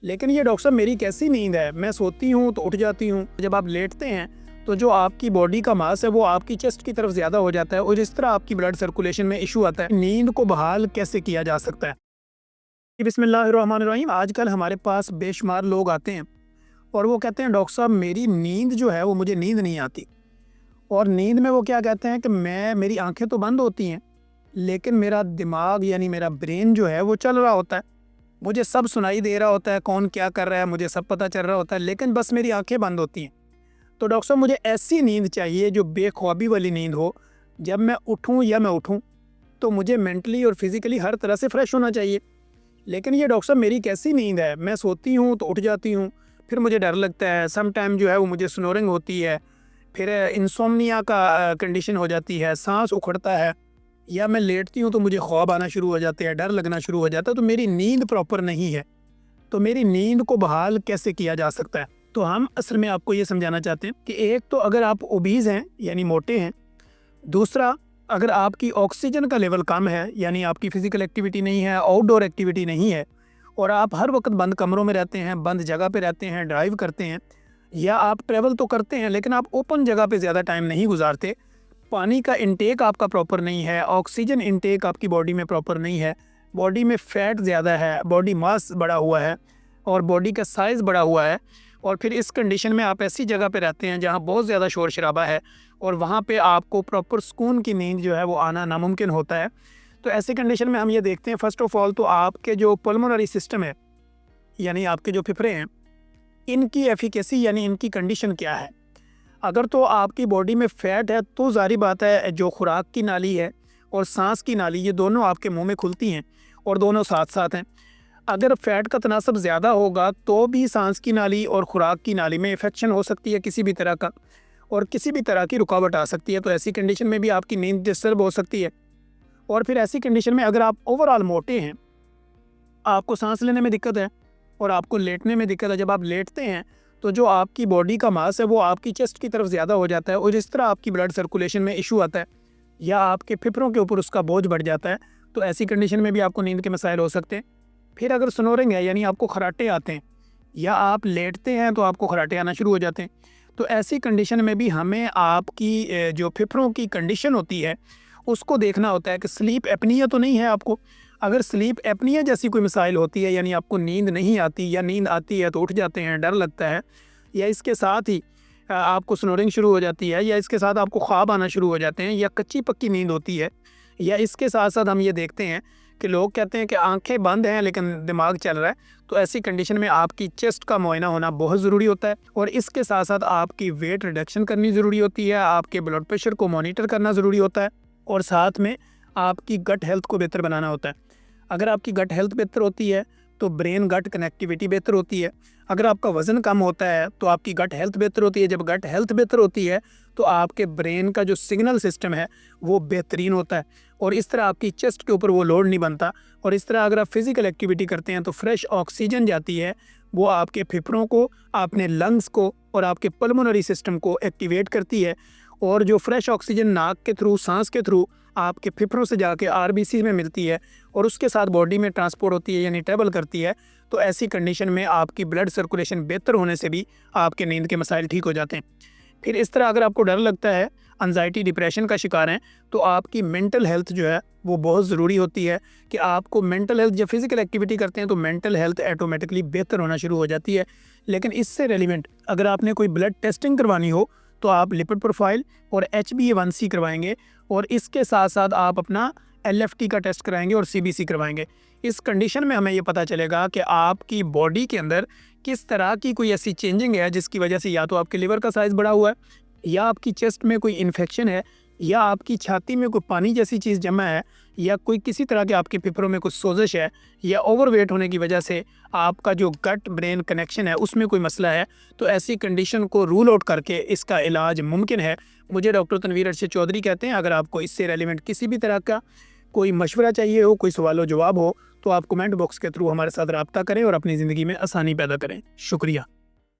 लेकिन ये डॉक्टर साहब मेरी कैसी नींद है, मैं सोती हूँ तो उठ जाती हूँ। जब आप लेटते हैं तो जो आपकी बॉडी का मास है वो आपकी चेस्ट की तरफ ज़्यादा हो जाता है और इस तरह आपकी ब्लड सर्कुलेशन में इशू आता है। नींद को बहाल कैसे किया जा सकता है? बिस्मिल्लाहिर्रहमानिर्रहीम। आजकल हमारे पास बेशुमार लोग आते हैं और वो कहते हैं डॉक्टर साहब मेरी नींद जो है वो मुझे नींद नहीं आती। और नींद में वो क्या कहते हैं कि मेरी आंखें तो बंद होती हैं लेकिन मेरा दिमाग यानी मेरा ब्रेन जो है वो चल रहा होता है। मुझे सब सुनाई दे रहा होता है, कौन क्या कर रहा है मुझे सब पता चल रहा होता है, लेकिन बस मेरी आंखें बंद होती हैं। तो डॉक्टर साहब मुझे ऐसी नींद चाहिए जो बेख्वाबी वाली नींद हो। जब मैं उठूं या मैं उठूं तो मुझे मेंटली और फिज़िकली हर तरह से फ्रेश होना चाहिए। लेकिन ये डॉक्टर साहब मेरी कैसी नींद है, मैं सोती हूँ तो उठ जाती हूँ, फिर मुझे डर लगता है, सम टाइम जो है वो मुझे स्नोरिंग होती है, फिर इंसोम्निया का कंडीशन हो जाती है, सांस उखड़ता है, या मैं लेटती हूँ तो मुझे ख्वाब आना शुरू हो जाते हैं, डर लगना शुरू हो जाता है। तो मेरी नींद प्रॉपर नहीं है। तो मेरी नींद को बहाल कैसे किया जा सकता है? तो हम असल में आपको ये समझाना चाहते हैं कि एक तो अगर आप ओबीज़ हैं यानी मोटे हैं, दूसरा अगर आपकी ऑक्सीजन का लेवल कम है यानी आपकी फ़िज़िकल एक्टिविटी नहीं है, आउटडोर एक्टिविटी नहीं है और आप हर वक्त बंद कमरों में रहते हैं, बंद जगह पे रहते हैं, ड्राइव करते हैं, या आप ट्रैवल तो करते हैं लेकिन आप ओपन जगह पे ज़्यादा टाइम नहीं गुजारते, पानी का इंटेक आपका प्रॉपर नहीं है, ऑक्सीजन इंटेक आपकी बॉडी में प्रॉपर नहीं है, बॉडी में फ़ैट ज़्यादा है, बॉडी मास बढ़ा हुआ है और बॉडी का साइज़ बढ़ा हुआ है, और फिर इस कंडीशन में आप ऐसी जगह पे रहते हैं जहाँ बहुत ज़्यादा शोर शराबा है और वहाँ पे आपको प्रॉपर सुकून की नींद जो है वो आना नामुमकिन होता है। तो ऐसी कंडीशन में हम ये देखते हैं फ़र्स्ट ऑफ़ ऑल तो आपके जो पल्मोनरी सिस्टम है यानी आपके जो फेफड़े हैं, इनकी एफिकेसी यानी इनकी कंडीशन क्या है। अगर तो आपकी बॉडी में फ़ैट है तो ज़ाहिर बात है जो खुराक की नाली है और सांस की नाली, ये दोनों आपके मुंह में खुलती हैं और दोनों साथ साथ हैं। अगर फ़ैट का तनासब ज़्यादा होगा तो भी सांस की नाली और खुराक की नाली में इन्फेक्शन हो सकती है किसी भी तरह का, और किसी भी तरह की रुकावट आ सकती है। तो ऐसी कंडीशन में भी आपकी नींद डिस्टर्ब हो सकती है। और फिर ऐसी कंडीशन में अगर आप ओवरऑल मोटे हैं, आपको सांस लेने में दिक्कत है और आपको लेटने में दिक्कत है, जब आप लेटते हैं तो जो आपकी बॉडी का मास है वो आपकी चेस्ट की तरफ ज़्यादा हो जाता है और इस तरह आपकी ब्लड सर्कुलेशन में इशू आता है या आपके फेफड़ों के ऊपर उसका बोझ बढ़ जाता है। तो ऐसी कंडीशन में भी आपको नींद के मसाइल हो सकते हैं। फिर अगर स्नोरिंग है यानी आपको खर्राटे आते हैं या आप लेटते हैं तो आपको खर्राटे आना शुरू हो जाते हैं, तो ऐसी कंडीशन में भी हमें आपकी जो फेफड़ों की कंडीशन होती है उसको देखना होता है कि स्लीप एपनिया तो नहीं है आपको। अगर स्लीप एपनिया जैसी कोई मिसाइल होती है यानी आपको नींद नहीं आती या नींद आती है तो उठ जाते हैं, डर लगता है, या इसके साथ ही आपको स्नोरिंग शुरू हो जाती है, या इसके साथ आपको ख्वाब आना शुरू हो जाते हैं, या कच्ची पक्की नींद होती है, या इसके साथ साथ हम ये देखते हैं कि लोग कहते हैं कि आंखें बंद हैं लेकिन दिमाग चल रहा है, तो ऐसी कंडीशन में आपकी चेस्ट का मुआयना होना बहुत ज़रूरी होता है। और इसके साथ साथ आपकी वेट रिडक्शन करनी ज़रूरी होती है, आपके ब्लड प्रेशर को मॉनिटर करना ज़रूरी होता है और साथ में आपकी गट हेल्थ को बेहतर बनाना होता है। अगर आपकी गट हेल्थ बेहतर होती है तो ब्रेन गट कनेक्टिविटी बेहतर होती है। अगर आपका वज़न कम होता है तो आपकी गट हेल्थ बेहतर होती है। जब गट हेल्थ बेहतर होती है तो आपके ब्रेन का जो सिग्नल सिस्टम है वो बेहतरीन होता है और इस तरह आपकी चेस्ट के ऊपर वो लोड नहीं बनता। और इस तरह अगर आप फिज़िकल एक्टिविटी करते हैं तो फ्रेश ऑक्सीजन जाती है, वो आपके फेफड़ों को, आपने लंग्स को और आपके पल्मोनरी सिस्टम को एक्टिवेट करती है। और जो फ्रेश ऑक्सीजन नाक के थ्रू, सांस के थ्रू आपके फेफड़ों से जाके आरबीसी में मिलती है और उसके साथ बॉडी में ट्रांसपोर्ट होती है यानी ट्रैवल करती है, तो ऐसी कंडीशन में आपकी ब्लड सर्कुलेशन बेहतर होने से भी आपके नींद के मसाइल ठीक हो जाते हैं। फिर इस तरह अगर आपको डर लगता है, एंजाइटी डिप्रेशन का शिकार हैं, तो आपकी मेंटल हेल्थ जो है वो बहुत ज़रूरी होती है कि आपको मेंटल हेल्थ, जब फिज़िकल एक्टिविटी करते हैं तो मेंटल हेल्थ ऑटोमेटिकली बेहतर होना शुरू हो जाती है। लेकिन इससे रेलिवेंट अगर आपने कोई ब्लड टेस्टिंग करवानी हो तो आप लिपिड प्रोफाइल और HbA1c करवाएंगे और इसके साथ साथ आप अपना LFT का टेस्ट कराएंगे और CBC करवाएंगे। इस कंडीशन में हमें ये पता चलेगा कि आपकी बॉडी के अंदर किस तरह की कोई ऐसी चेंजिंग है जिसकी वजह से या तो आपके लिवर का साइज़ बढ़ा हुआ है, या आपकी चेस्ट में कोई इन्फेक्शन है, या आपकी छाती में कोई पानी जैसी चीज़ जमा है, या कोई किसी तरह के आपके फेफड़ों में कुछ सोजिश है, या ओवरवेट होने की वजह से आपका जो गट ब्रेन कनेक्शन है उसमें कोई मसला है। तो ऐसी कंडीशन को रूल आउट करके इसका इलाज मुमकिन है। मुझे डॉक्टर तनवीर अरशद चौधरी कहते हैं। अगर आपको इससे रेलिवेंट किसी भी तरह का कोई मशवरा चाहिए हो, कोई सवाल जवाब हो, तो आप कमेंट बॉक्स के थ्रू हमारे साथ रब्ता करें और अपनी ज़िंदगी में आसानी पैदा करें। शुक्रिया।